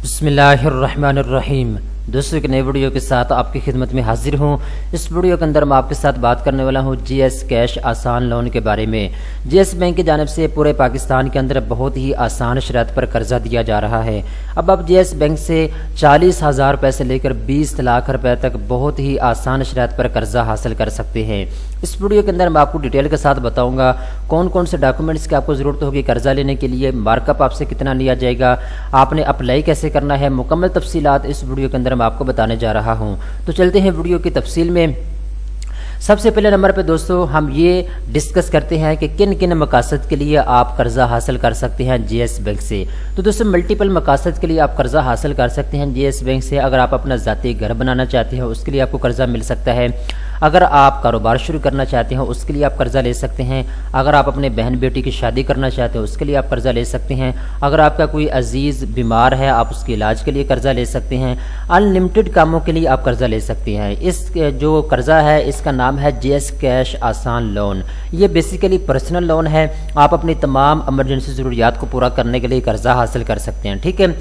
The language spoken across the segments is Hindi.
बिस्मिल्लाहिर्रहमानिर्रहीम। दोस्तों, एक नई वीडियो के साथ आपकी खिदमत में हाजिर हूँ। इस वीडियो के अंदर मैं आपके साथ बात करने वाला हूँ जीएस कैश आसान लोन के बारे में। जीएस बैंक की जानिब से पूरे पाकिस्तान के अंदर बहुत ही आसान शरत पर कर्जा दिया जा रहा है। अब आप जीएस बैंक से 40,000 रुपये से लेकर 20 लाख रुपए तक बहुत ही आसान शरत पर कर्जा हासिल कर सकते हैं। इस वीडियो के अंदर मैं आपको डिटेल के साथ बताऊंगा कौन कौन से डॉक्यूमेंट्स की आपको ज़रूरत होगी कर्जा लेने के लिए, मार्कअप आपसे कितना लिया जाएगा, आपने अप्लाई कैसे करना है, मुकम्मल तफसीलात इस वीडियो के अंदर मैं आपको बताने जा रहा हूं। तो चलते हैं वीडियो की तफसील में। सबसे पहले नंबर पे दोस्तों हम ये डिस्कस करते हैं कि किन किन मकासद के लिए आप कर्जा हासिल कर सकते हैं जीएस बैंक से। तो दोस्तों मल्टीपल मकासद के लिए आप कर्जा हासिल कर सकते हैं जीएस बैंक से। अगर आप अपना ज़ाती घर बनाना चाहते हैं उसके लिए आपको कर्जा मिल सकता है। अगर आप कारोबार शुरू करना चाहते हैं उसके लिए आप कर्जा ले सकते हैं। अगर आप अपने बहन बेटी की शादी करना चाहते हैं उसके लिए आप कर्जा ले सकते हैं। अगर आपका कोई अजीज़ बीमार है आप उसके इलाज के लिए कर्जा ले सकते हैं। अनलिमिटेड कामों के लिए आप कर्जा ले सकते हैं। इस जो कर्जा है इसका नाम है जीएस कैश आसान लोन। ये बेसिकली पर्सनल लोन है। आप अपनी तमाम इमरजेंसी ज़रूरियात को पूरा करने के लिए कर्जा हासिल कर सकते हैं। ठीक है,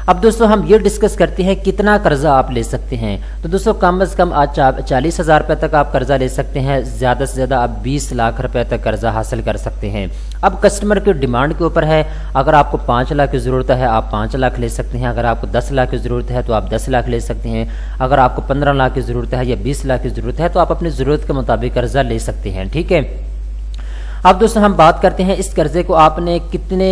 अब दोस्तों हम ये डिस्कस करते हैं कितना कर्जा आप ले सकते हैं। तो दोस्तों कम से कम आज 40,000 रुपये तक आप कर्जा ले सकते हैं। ज़्यादा से ज़्यादा आप 20 लाख रुपए तक कर्जा हासिल कर सकते हैं। अब कस्टमर की डिमांड के ऊपर है। अगर आपको 5 लाख की ज़रूरत है आप 5 लाख ले सकते हैं। अगर आपको 10 लाख की ज़रूरत है तो आप 10 लाख ले सकते हैं। अगर आपको 15 लाख की ज़रूरत है या 20 लाख की ज़रूरत है तो आप अपनी ज़रूरत के मुताबिक कर्जा ले सकते हैं। ठीक है, अब दोस्तों हम बात करते हैं इस कर्जे को आपने कितने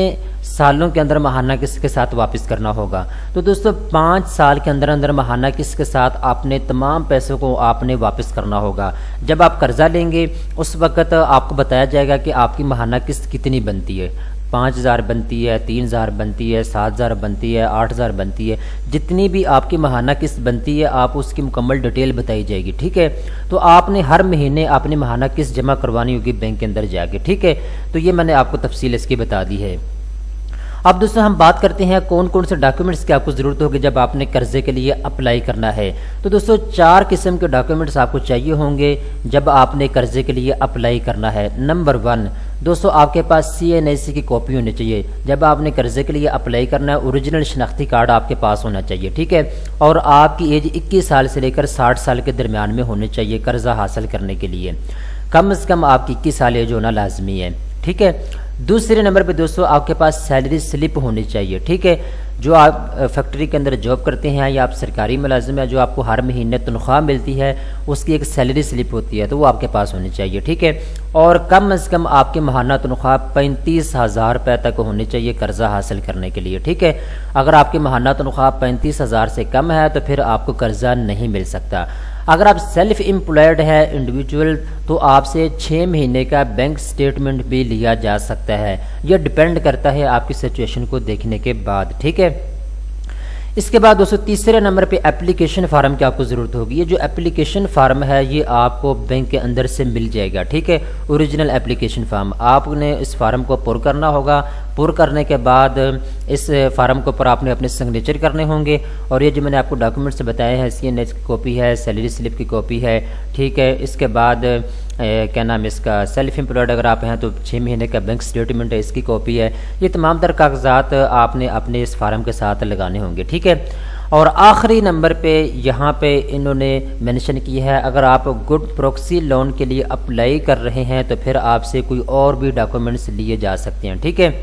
सालों के अंदर महाना किस्त के साथ वापस करना होगा। तो दोस्तों 5 साल के अंदर अंदर महाना किस्त के साथ आपने तमाम पैसों को आपने वापस करना होगा। जब आप कर्जा लेंगे उस वक्त आपको बताया जाएगा कि आपकी महाना किस्त कितनी बनती है। 5,000 बनती है, 3,000 बनती है, 7,000 बनती है, 8,000 बनती है। जितनी भी आपकी महाना किस्त बनती है आप उसकी मुकम्मल डिटेल बताई जाएगी। ठीक है, तो आपने हर महीने अपनी महाना किस्त जमा करवानी होगी बैंक के अंदर जाके। ठीक है, तो ये मैंने आपको तफसील इसकी बता दी है। अब दोस्तों हम बात करते हैं कौन कौन से डॉक्यूमेंट्स की आपको ज़रूरत होगी जब आपने कर्जे के लिए अप्लाई करना है। तो दोस्तों 4 किस्म के डॉक्यूमेंट्स आपको चाहिए होंगे जब आपने कर्जे के लिए अप्लाई करना है। नंबर 1 दोस्तों आपके पास CNAC की कॉपी होनी चाहिए। जब आपने कर्जे के लिए अप्लाई करना है ओरिजिनल शनाख्ती कार्ड आपके पास होना चाहिए। ठीक है, और आपकी एज 21 साल से लेकर 60 साल के दरमियान में होनी चाहिए कर्जा हासिल करने के लिए। कम से कम आपकी 21 साल एज होना लाजमी है। ठीक है, दूसरे नंबर पे दोस्तों आपके पास सैलरी स्लिप होनी चाहिए। ठीक है, जो आप फैक्ट्री के अंदर जॉब करते हैं या आप सरकारी मुलाजिम है जो आपको हर महीने तनख्वाह मिलती है उसकी एक सैलरी स्लिप होती है तो वो आपके पास होनी चाहिए। ठीक है, और कम से कम आपकी माहाना तनख्वाह 35,000 रुपये तक होनी चाहिए कर्जा हासिल करने के लिए। ठीक है, अगर आपकी माहाना तनख्वाह 35,000 से कम है तो फिर आपको कर्जा नहीं मिल सकता। अगर आप सेल्फ एम्प्लॉयड है इंडिविजुअल तो आपसे 6 महीने का बैंक स्टेटमेंट भी लिया जा सकता है। यह डिपेंड करता है आपकी सिचुएशन को देखने के बाद। ठीक है, इसके बाद दोस्तों तीसरे नंबर पे एप्लीकेशन फार्म की आपको ज़रूरत होगी। ये जो एप्लीकेशन फार्म है ये आपको बैंक के अंदर से मिल जाएगा। ठीक है, ओरिजिनल एप्लीकेशन फार्म आपने इस फार्म को पुर करना होगा। पुर करने के बाद इस फार्म के ऊपर आपने अपने सिग्नेचर करने होंगे और ये जो मैंने आपको डॉक्यूमेंट्स बताए हैं CNAC की कॉपी है, सैलरी स्लिप की कॉपी है। ठीक है, इसके बाद क्या नाम है इसका सेल्फ एम्प्लॉयड अगर आप हैं तो 6 महीने का बैंक स्टेटमेंट है इसकी कॉपी है। ये तमाम तर कागजात आपने अपने इस फार्म के साथ लगाने होंगे। ठीक है, और आखिरी नंबर पे यहाँ पे इन्होंने मेंशन की है अगर आप गुड प्रॉक्सी लोन के लिए अप्लाई कर रहे हैं तो फिर आपसे कोई और भी डॉक्यूमेंट्स लिए जा सकते हैं। ठीक है,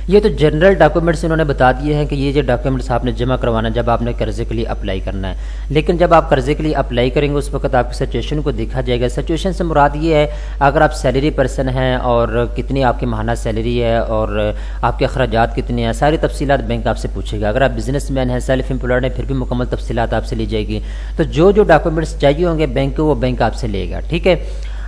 ये तो जनरल डॉक्यूमेंट्स इन्होंने बता दिए हैं कि ये जो डॉक्यूमेंट्स आपने जमा करवाना जब आपने कर्जे के लिए अप्लाई करना है। लेकिन जब आप कर्जे के लिए अप्लाई करेंगे उस वक्त आपकी सिचुएशन को देखा जाएगा। सिचुएशन से मुराद ये है अगर आप सैलरी पर्सन हैं और कितनी आपकी माहाना सैलरी है और आपके अखराजात कितने हैं, सारी तफसीलात बैंक आपसे पूछेगा। अगर आप बिजनेसमैन हैं, सेल्फ एम्प्लॉयड हैं, फिर भी मुकम्मल तफसीलात आपसे ली जाएगी। तो जो जो डॉक्यूमेंट्स चाहिए होंगे बैंक को वो बैंक आपसे लेगा। ठीक है,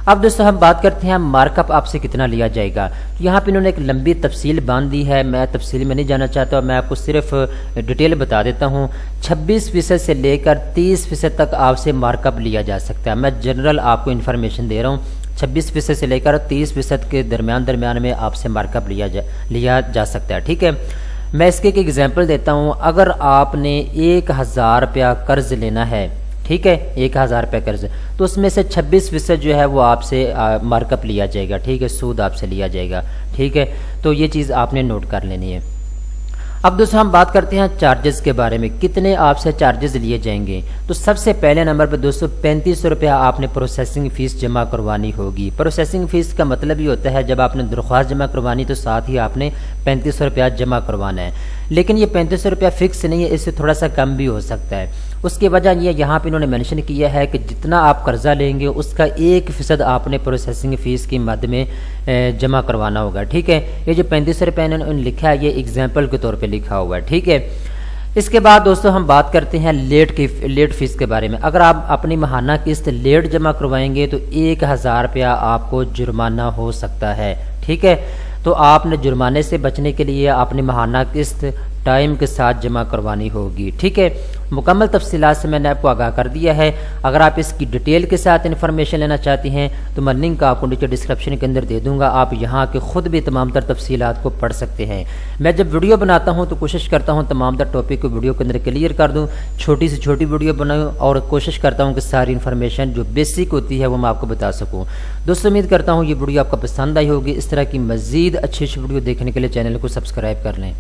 अब दोस्तों हम बात करते हैं मार्कअप आपसे कितना लिया जाएगा। तो यहाँ पे इन्होंने एक लंबी तफसील बांध दी है। मैं तफसील में नहीं जाना चाहता, मैं आपको सिर्फ डिटेल बता देता हूँ। 26% से लेकर 30% तक आपसे मार्कअप लिया जा सकता है। मैं जनरल आपको इन्फॉर्मेशन दे रहा हूँ। 26% से लेकर 30% के दरमियान में आपसे मार्कअप लिया जा सकता है। ठीक है, मैं इसके एक एग्जाम्पल देता हूँ। अगर आपने 1,000 रुपया कर्ज लेना है, ठीक है, 1,000 रुपये कर्ज, तो उसमें से 26% जो है वो आपसे मार्कअप लिया जाएगा। ठीक है, सूद आपसे लिया जाएगा। ठीक है, तो ये चीज़ आपने नोट कर लेनी है। अब दोस्तों हम बात करते हैं चार्जेस के बारे में, कितने आपसे चार्जेस लिए जाएंगे। तो सबसे पहले नंबर पर दोस्तों 3500 रुपया आपने प्रोसेसिंग फ़ीस जमा करवानी होगी। प्रोसेसिंग फ़ीस का मतलब ये होता है जब आपने दरख्वास्त जमा करवानी तो साथ ही आपने 3500 रुपया जमा करवाना है। लेकिन ये 3500 रुपया फिक्स नहीं है, इससे थोड़ा सा कम भी हो सकता है। उसकी वजह ये यहाँ पे इन्होंने मेंशन किया है कि जितना आप कर्जा लेंगे उसका 1% आपने प्रोसेसिंग फ़ीस की मद में जमा करवाना होगा। ठीक है, ये जो 3500 रुपये इन्होंने लिखा है ये एग्जाम्पल के तौर पे लिखा हुआ है। ठीक है, इसके बाद दोस्तों हम बात करते हैं लेट फीस के बारे में। अगर आप अपनी माहाना किस्त लेट जमा करवाएंगे तो 1000 रुपया आपको जुर्माना हो सकता है। ठीक है, तो आपने जुर्माने से बचने के लिए अपनी माहाना किस्त टाइम के साथ जमा करवानी होगी। ठीक है, मुकम्मल तफसीलात से मैंने आपको आगाह कर दिया है। अगर आप इसकी डिटेल के साथ इन्फॉर्मेशन लेना चाहती हैं तो मैं लिंक आपको नीचे डिस्क्रिप्शन के अंदर दे दूंगा, आप यहाँ के खुद भी तमाम तर तफसीलात को पढ़ सकते हैं। मैं जब वीडियो बनाता हूँ तो कोशिश करता हूँ तमाम तर टॉपिक को वीडियो के अंदर क्लियर कर दूँ, छोटी से छोटी वीडियो बनाऊँ और कोशिश करता हूँ कि सारी इन्फॉर्मेशन जो बेसिक होती है वो मैं आपको बता सकूँ। दोस्तों उम्मीद करता हूँ ये वीडियो आपको पसंद आई होगी। इस तरह की मज़ीद अच्छी वीडियो देखने के लिए चैनल को सब्सक्राइब कर लें।